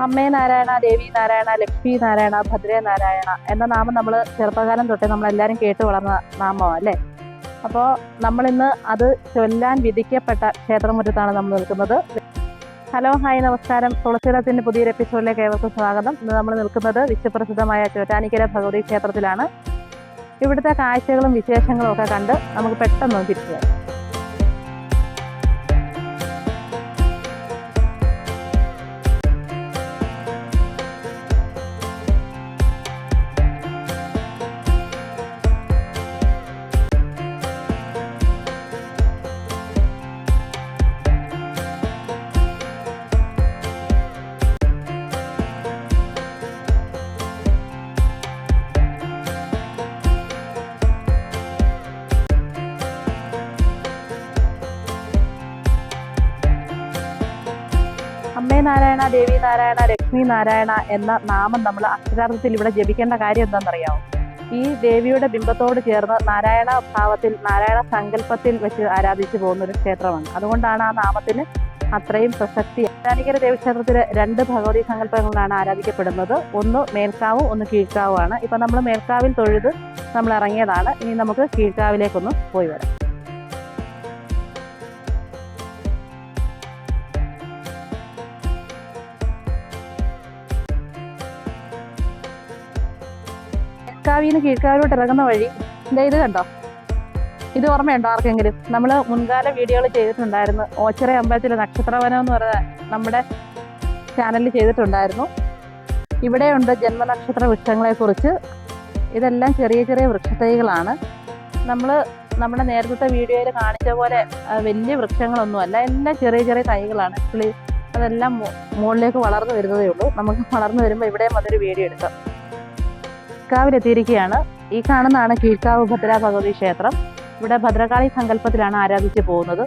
അമ്മേ നാരായണ, ദേവി നാരായണ, ലക്ഷ്മി നാരായണ, ഭദ്രേ നാരായണ എന്ന നാമം നമ്മൾ ചെറുപ്പകാലം തൊട്ടേ നമ്മളെല്ലാവരും കേട്ട് വളർന്ന നാമമാണ് അല്ലേ. അപ്പോൾ നമ്മളിന്ന് അത് ചൊല്ലാൻ വിധിക്കപ്പെട്ട ക്ഷേത്രമുറ്റത്താണ് നമ്മൾ നിൽക്കുന്നത്. ഹലോ, ഹായ്, നമസ്കാരം. തുളസിയിടത്തിൻ്റെ പുതിയൊരു എപ്പിസോഡിലേക്ക് ഏവർക്കും സ്വാഗതം. ഇന്ന് നമ്മൾ നിൽക്കുന്നത് വിശ്വപ്രസിദ്ധമായ ചോറ്റാനിക്കര ഭഗവതി ക്ഷേത്രത്തിലാണ്. ഇവിടുത്തെ കാഴ്ചകളും വിശേഷങ്ങളും ഒക്കെ കണ്ട് നമുക്ക് പെട്ടെന്ന് തിരിച്ചു വരാം. അമ്മേ നാരായണ, ദേവി നാരായണ, ലക്ഷ്മി നാരായണ എന്ന നാമം നമ്മൾ അക്ഷരാർത്ഥത്തിൽ ഇവിടെ ജപിക്കേണ്ട കാര്യം എന്താണെന്നറിയാമോ? ഈ ദേവിയുടെ ബിംബത്തോട് ചേർന്ന് നാരായണ ഭാവത്തിൽ, നാരായണ സങ്കല്പത്തിൽ വെച്ച് ആരാധിച്ചു പോകുന്ന ഒരു ക്ഷേത്രമാണ്. അതുകൊണ്ടാണ് ആ നാമത്തിന് അത്രയും പ്രസക്തി. ചോറ്റാനിക്കര ദേവീക്ഷേത്രത്തിൽ 2 ഭഗവതി സങ്കല്പങ്ങളാണ് ആരാധിക്കപ്പെടുന്നത്. ഒന്ന് മേൽക്കാവും, ഒന്ന് കീഴ്ക്കാവുമാണ്. ഇപ്പം നമ്മൾ മേൽക്കാവിൽ തൊഴുത് നമ്മൾ ഇറങ്ങിയതാണ്. ഇനി നമുക്ക് കീഴ്ക്കാവിലേക്കൊന്ന് പോയി വരാം. മേൽക്കാവിന്ന് കീഴ്ക്കാവിലോട്ട് ഇറങ്ങുന്ന വഴി ഇത് കണ്ടോ? ഇത് ഓർമ്മയുണ്ടോ ആർക്കെങ്കിലും? നമ്മൾ മുൻകാല വീഡിയോകൾ ചെയ്തിട്ടുണ്ടായിരുന്നു. ഓച്ചിറ അമ്പലത്തിലെ നക്ഷത്രവനം എന്ന് പറയുന്ന നമ്മുടെ ചാനലിൽ ചെയ്തിട്ടുണ്ടായിരുന്നു. ഇവിടെയുണ്ട് ജന്മനക്ഷത്ര വൃക്ഷങ്ങളെക്കുറിച്ച്. ഇതെല്ലാം ചെറിയ ചെറിയ വൃക്ഷത്തൈകളാണ്. നമ്മുടെ നേരത്തെ വീഡിയോയിൽ കാണിച്ച പോലെ വലിയ വൃക്ഷങ്ങളൊന്നുമല്ല, എല്ലാം ചെറിയ ചെറിയ തൈകളാണ്. അതെല്ലാം മുകളിലേക്ക് വളർന്നു വരുന്നതേ ഉള്ളൂ. നമുക്ക് വളർന്നു വരുമ്പോൾ ഇവിടെയും അതൊരു വീഡിയോ എടുക്കാം. കീഴ്ക്കാവിലെത്തിയിരിക്കുകയാണ്. ഈ കാണുന്നതാണ് കീഴ്ക്കാവ് ഭദ്ര ഭഗവതി ക്ഷേത്രം. ഇവിടെ ഭദ്രകാളി സങ്കല്പത്തിലാണ് ആരാധിച്ചു പോകുന്നത്.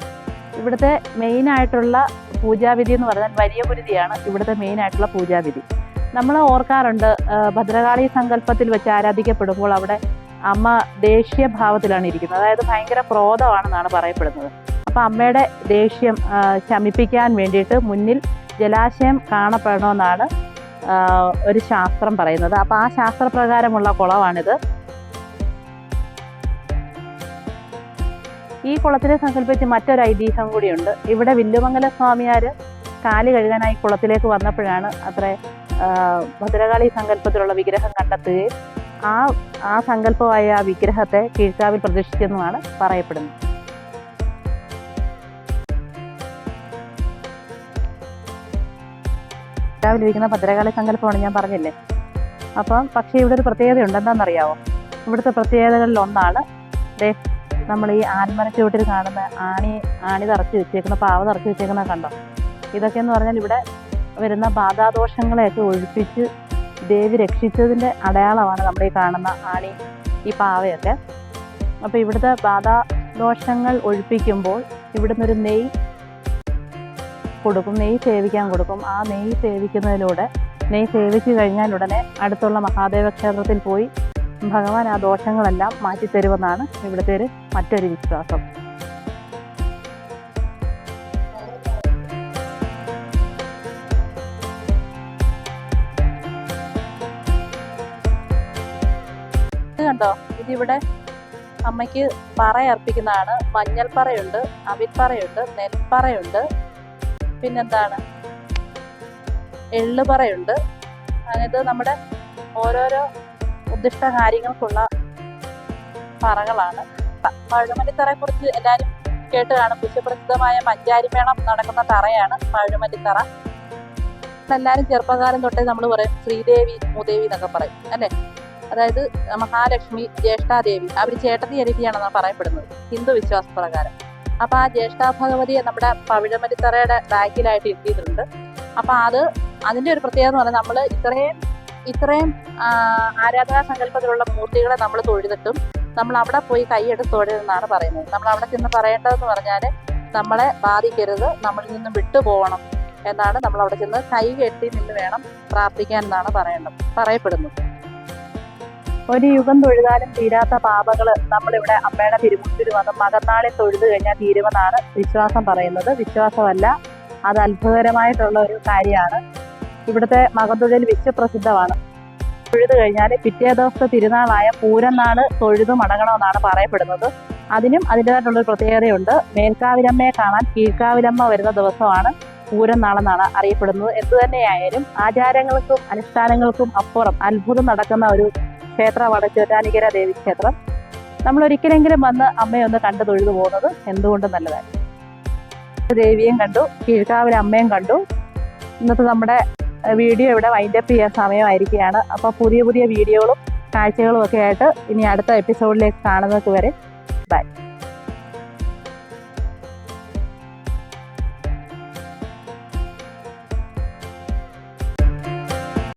ഇവിടുത്തെ മെയിനായിട്ടുള്ള പൂജാവിധി എന്ന് പറഞ്ഞാൽ വലിയ പുരുതിയാണ് ഇവിടുത്തെ മെയിനായിട്ടുള്ള പൂജാവിധി. നമ്മൾ ഓർക്കാറുണ്ട്, ഭദ്രകാളി സങ്കല്പത്തിൽ വെച്ച് ആരാധിക്കപ്പെടുമ്പോൾ അവിടെ അമ്മ ദേഷ്യഭാവത്തിലാണ് ഇരിക്കുന്നത്. അതായത് ഭയങ്കര ക്രോധമാണെന്നാണ് പറയപ്പെടുന്നത്. അപ്പം അമ്മയുടെ ദേഷ്യം ശമിപ്പിക്കാൻ വേണ്ടിയിട്ട് മുന്നിൽ ജലാശയം കാണപ്പെടണമെന്നാണ് ഒരു ശാസ്ത്രം പറയുന്നത്. അപ്പം ആ ശാസ്ത്രപ്രകാരമുള്ള കുളമാണിത്. ഈ കുളത്തിനെ സങ്കല്പിച്ച് മറ്റൊരു ഐതിഹ്യം കൂടിയുണ്ട്. ഇവിടെ വില്ലുമംഗല സ്വാമിയാർ കാല് കഴുകാനായി കുളത്തിലേക്ക് വന്നപ്പോഴാണ് ഭദ്രകാളി സങ്കല്പത്തിലുള്ള വിഗ്രഹം കണ്ടെത്തുകയും ആ സങ്കല്പമായ ആ വിഗ്രഹത്തെ കീഴ്ക്കാവിൽ പ്രതിഷ്ഠിച്ചെന്നുമാണ് പറയപ്പെടുന്നത്. കീഴ്ക്കാവിലിരിക്കുന്ന ഭദ്രകാളി സങ്കല്പമാണ് ഞാൻ പറഞ്ഞില്ലേ. പക്ഷേ ഇവിടെ ഒരു പ്രത്യേകതയുണ്ട്. എന്താണെന്നറിയാമോ? ഇവിടുത്തെ പ്രത്യേകതകളിൽ ഒന്നാണ് നമ്മൾ ഈ ആൽമരച്ചുവട്ടിൽ കാണുന്ന ആണി തറച്ച് വെച്ചേക്കുന്ന, പാവ തറച്ച് വെച്ചേക്കുന്ന കണ്ടോ? ഇതൊക്കെ എന്ന് പറഞ്ഞാൽ ഇവിടെ വരുന്ന ബാധാദോഷങ്ങളെയൊക്കെ ഒഴിപ്പിച്ച് ദേവി രക്ഷിച്ചതിൻ്റെ അടയാളമാണ് നമ്മുടെ ഈ കാണുന്ന ഈ പാവയൊക്കെ. അപ്പോൾ ഇവിടുത്തെ ബാധാദോഷങ്ങൾ ഒഴിപ്പിക്കുമ്പോൾ ഇവിടുന്ന് ഒരു നെയ്യ് കൊടുക്കും, നെയ്യ് സേവിക്കാൻ കൊടുക്കും. ആ നെയ്യ് സേവിക്കുന്നതിലൂടെ, നെയ്യ് സേവിച്ചു കഴിഞ്ഞാൽ ഉടനെ അടുത്തുള്ള മഹാദേവ ക്ഷേത്രത്തിൽ പോയി ഭഗവാൻ ആ ദോഷങ്ങളെല്ലാം മാറ്റിത്തരുമെന്നാണ് ഇവിടുത്തെ മറ്റൊരു വിശ്വാസം. ഇത് കണ്ടോ? ഇതിവിടെ അമ്മയ്ക്ക് പറയർപ്പിക്കുന്നതാണ്. മഞ്ഞൾപ്പറയുണ്ട്, അവിൽപ്പറയുണ്ട്, നെൽപ്പറയുണ്ട്, പിന്നെന്താണ്, എള്ളുപറയുണ്ട്. അതായത് നമ്മുടെ ഓരോരോ ഉദ്ദിഷ്ട കാര്യങ്ങൾക്കുള്ള പറകളാണ്. പഴുമല്ലിത്തറയെ കുറിച്ച് എല്ലാവരും കേട്ട് കാണും. വിശ്വപ്രസിദ്ധമായ മഞ്ചാരിമേളം നടക്കുന്ന തറയാണ് പഴുമല്ലിത്തറ. എല്ലാവരും ചെറുപ്പകാലം തൊട്ടേ നമ്മൾ പറയും ശ്രീദേവി മൂദേവി എന്നൊക്കെ പറയും അല്ലേ. അതായത് മഹാലക്ഷ്മി, ജ്യേഷ്ഠാദേവി, അവർ ചേട്ടത്തി അനിയത്തിയാണെന്നാണ് പറയപ്പെടുന്നത് ഹിന്ദു വിശ്വാസപ്രകാരം. അപ്പം ആ ജ്യേഷ്ഠാ ഭഗവതിയെ നമ്മുടെ പവിഴമല്ലിത്തറയുടെ ബാക്കിലായിട്ട് എത്തിയിട്ടുണ്ട്. അപ്പം അതിൻ്റെ ഒരു പ്രത്യേകത എന്ന് പറഞ്ഞാൽ നമ്മൾ ഇത്രയും ആരാധനാ സങ്കല്പത്തിലുള്ള മൂർത്തികളെ നമ്മൾ തൊഴുതിട്ടും നമ്മൾ അവിടെ പോയി കൈയെടുത്ത് തൊഴരുതെന്നാണ് പറയുന്നത്. നമ്മൾ അവിടെ ചെന്ന് പറയേണ്ടതെന്ന് പറഞ്ഞാൽ നമ്മളെ ബാധിക്കരുത്, നമ്മളിൽ നിന്നും വിട്ടുപോകണം എന്നാണ്. നമ്മൾ അവിടെ ചെന്ന് കൈ കെട്ടി നിന്ന് വേണം പ്രാർത്ഥിക്കാൻ എന്നാണ് പറയപ്പെടുന്നത്. ഒരു യുഗം തൊഴുതാലും തീരാത്ത പാപങ്ങൾ നമ്മളിവിടെ അമ്മയുടെ തിരുമുമ്പിൽ വന്ന് മകന്നാളിൽ തൊഴുതു കഴിഞ്ഞാൽ തീരുമെന്നാണ് വിശ്വാസം പറയുന്നത്. വിശ്വാസമല്ല, അത് അത്ഭുതകരമായിട്ടുള്ള ഒരു കാര്യമാണ്. ഇവിടുത്തെ മകത്തൊഴിൽ വിശ്വപ്രസിദ്ധമാണ്. തൊഴുത് കഴിഞ്ഞാൽ പിറ്റേ ദിവസത്തെ തിരുനാളായ പൂരനാള് തൊഴുതു മടങ്ങണമെന്നാണ് പറയപ്പെടുന്നത്. അതിനും അതിൻ്റെതായിട്ടുള്ളൊരു പ്രത്യേകതയുണ്ട്. മേൽക്കാവിലമ്മയെ കാണാൻ കീഴ്ക്കാവിലമ്മ വരുന്ന ദിവസമാണ് പൂരനാളെന്നാണ് അറിയപ്പെടുന്നത്. എന്തു തന്നെയായാലും ആചാരങ്ങൾക്കും അനുഷ്ഠാനങ്ങൾക്കും അപ്പുറം അത്ഭുതം നടക്കുന്ന ഒരു ക്ഷേത്രമാണ് ചോറ്റാനിക്കര ദേവി ക്ഷേത്രം. നമ്മൾ ഒരിക്കലെങ്കിലും വന്ന് അമ്മയെ ഒന്ന് കണ്ടു തൊഴുതു പോകുന്നത് എന്തുകൊണ്ടും നല്ലതാണ്. ദേവിയും കണ്ടു, കീഴ്ക്കാവിലെ അമ്മയും കണ്ടു. ഇന്നത്തെ നമ്മുടെ വീഡിയോ ഇവിടെ വൈൻഡപ്പ് ചെയ്യാൻ സമയമായിരിക്കുകയാണ്. അപ്പോൾ പുതിയ പുതിയ വീഡിയോകളും കാഴ്ചകളും ഒക്കെ ആയിട്ട് ഇനി അടുത്ത എപ്പിസോഡിലേക്ക് കാണുന്നത് വരെ ബൈ.